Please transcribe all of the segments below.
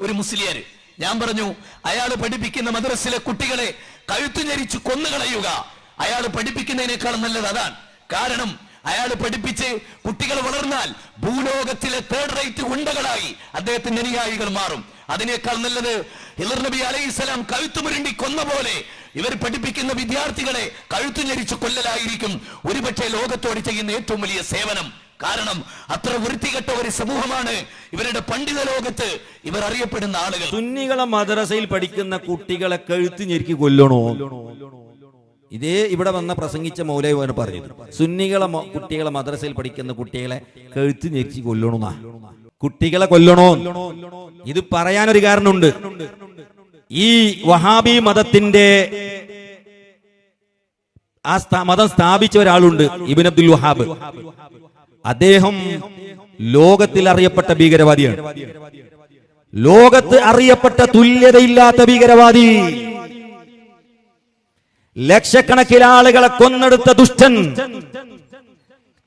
ഒരു മുസ്ലിയാർ. ഞാൻ പറഞ്ഞു, അയാൾ പഠിപ്പിക്കുന്ന മദ്രസയിലെ കുട്ടികളെ കഴുത്തു ഞെരിച്ചു കൊന്നുകളയുക, അയാൾ പഠിപ്പിക്കുന്നതിനേക്കാൾ നല്ലത് അതാണ്. കാരണം അയാൾ പഠിപ്പിച്ച് കുട്ടികൾ വളർന്നാൽ ഭൂലോകത്തിലെ തേർഡ് റേറ്റ് ഗുണ്ടകളായി അദ്ദേഹത്തിന്റെ അനുയായികൾ മാറും. അതിനേക്കാൾ നല്ലത് ഹിളർ നബി അലൈഹിസ്സലാം കഴുത്തു മുരണ്ടി കൊന്ന പോലെ ഇവർ പഠിപ്പിക്കുന്ന വിദ്യാർത്ഥികളെ കഴുത്തു ഞെരിച്ചു കൊല്ലലായിരിക്കും ഒരുപക്ഷെ ലോകത്തോട് ചെയ്യുന്ന ഏറ്റവും വലിയ സേവനം. കാരണം അത്ര വൃത്തികെട്ട ഒരു സമൂഹമാണ് ഇവരുടെ പണ്ഡിത ലോകത്ത് ഇവർ അറിയപ്പെടുന്ന ആളുകൾ. സുന്നികളെ മദ്രസയിൽ പഠിക്കുന്ന കുട്ടികളെ കഴുത്തു ഞെരിക്കി കൊല്ലണോ? ഇതേ ഇവിടെ വന്ന പ്രസംഗിച്ച മൗലവിയാണ് പറഞ്ഞത്. സുന്നികളെ കുട്ടികളെ മദ്രസയിൽ പഠിക്കുന്ന കുട്ടികളെ കഴുത്തു ഞെരിച്ച് കൊല്ലണോന്നാ. കുട്ടികളെ കൊല്ലണോ? ഇത് പറയാനൊരു കാരണമുണ്ട്. ഈ വഹാബി മതത്തിന്റെ മതം സ്ഥാപിച്ച ഒരാളുണ്ട്, ഇബ്നു അബ്ദുൽ വഹാബ്. അദ്ദേഹം ലോകത്തിൽ അറിയപ്പെട്ട ഭീകരവാദിയാണ്. ലോകത്ത് അറിയപ്പെട്ട തുല്യതയില്ലാത്ത ഭീകരവാദി, ലക്ഷക്കണക്കിന് ആളുകളെ കൊന്നെടുത്ത ദുഷ്ടൻ,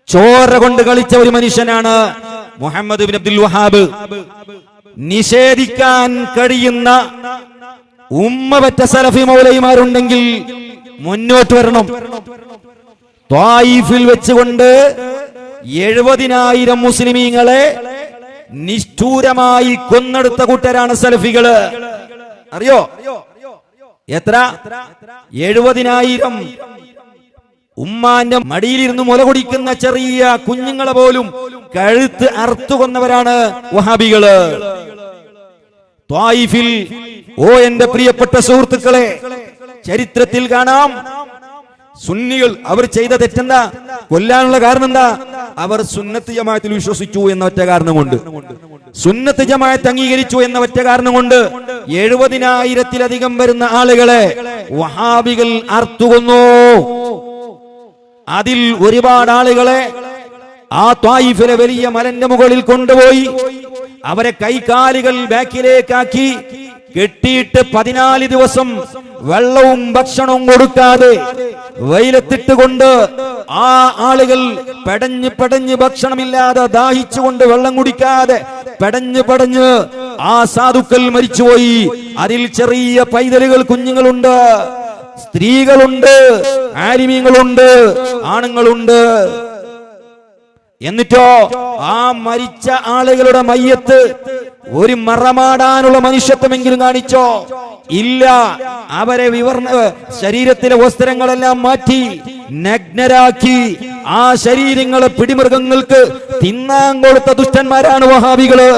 ചോര കൊണ്ട് കളിച്ച ഒരു മനുഷ്യനാണ് മുഹമ്മദ് ഇബ്നു അബ്ദുൽ വഹാബ്. നിഷേധിക്കാൻ കഴിയുന്ന ഉമ്മപറ്റ സലഫി മൗലവിമാരുണ്ടെങ്കിൽ മുന്നോട്ട് വരണം. ത്വായിഫിൽ വെച്ചുകൊണ്ട് 70,000 മുസ്ലിമീങ്ങളെ നിഷ്ഠൂരമായി കൊന്നെടുത്ത കൂട്ടരാണ് സലഫികള്. അറിയോ എത്ര? 70,000. ഉമ്മാന്റെ മടിയിലിരുന്ന് മുല കുടിക്കുന്ന ചെറിയ കുഞ്ഞുങ്ങളെ പോലും കഴുത്ത് അറുത്തുകൊന്നവരാണ് വഹാബികള്. ത്വായിഫിൽ, ഓ എന്റെ പ്രിയപ്പെട്ട സുഹൃത്തുക്കളെ, ചരിത്രത്തിൽ കാണാം സുന്നികൾ അവർ ചെയ്ത തെറ്റെന്താ? കൊല്ലാനുള്ള കാരണം എന്താ? അവർ സുന്നത്ത് ജമാഅത്തിൽ വിശ്വസിച്ചു എന്ന ഒറ്റ കാരണം കൊണ്ട്, സുന്നത്ത് ജമാഅത്ത് അംഗീകരിച്ചു എന്ന ഒറ്റ കാരണം കൊണ്ട് 70,000-ത്തിലധികം വരുന്ന ആളുകളെ വഹാബികൾ അറുത്തുകൊന്നു. അതിൽ ഒരുപാട് ആളുകളെ ആ ത്വായിഫിലെ വലിയ മലന്റെ മുകളിൽ കൊണ്ടുപോയി അവരെ കൈകാലുകൾ ബാക്കിലേക്കാക്കി കെട്ടിയിട്ട് 14 ദിവസം വെള്ളവും ഭക്ഷണവും കൊടുക്കാതെ വെയിലത്തിട്ടുകൊണ്ട് ആ ആളുകൾ പടഞ്ഞ് ഭക്ഷണമില്ലാതെ ദാഹിച്ചുകൊണ്ട് വെള്ളം കുടിക്കാതെ പടഞ്ഞ് ആ സാധുക്കൾ മരിച്ചുപോയി. അതിൽ ചെറിയ പൈതലുകൾ, കുഞ്ഞുങ്ങളുണ്ട്, സ്ത്രീകളുണ്ട്, ആലിമീങ്ങളുണ്ട്, ആണുങ്ങളുണ്ട്. എന്നിട്ടോ ആ മരിച്ച ആളുകളുടെ മയ്യത്ത് ഒരു മറമാടാനുള്ള മനുഷ്യത്വമെങ്കിലും കാണിച്ചോ? ഇല്ല. അവരെ ശരീരത്തിലെ വസ്ത്രങ്ങളെല്ലാം മാറ്റി നഗ്നരാക്കി ആ ശരീരങ്ങളെ പിടിമൃഗങ്ങൾക്ക് തിന്നാൻ കൊടുത്ത ദുഷ്ടന്മാരാണ് വഹാബികള്.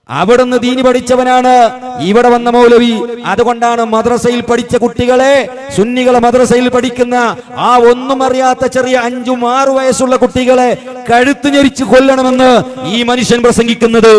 അവിടുന്ന് ദീനി പഠിച്ചവനാണ് ഇവിടെ വന്ന മൗലവി. അതുകൊണ്ടാണ് മദ്രസയിൽ പഠിച്ച കുട്ടികളെ, സുന്നികളെ മദ്രസയിൽ പഠിക്കുന്ന ആ ഒന്നും അറിയാത്ത ചെറിയ 5-6 വയസ്സുള്ള കുട്ടികളെ കഴുത്തു ഞെരിച്ച് കൊല്ലണമെന്ന് ഈ മനുഷ്യൻ പ്രസംഗിക്കുന്നത്.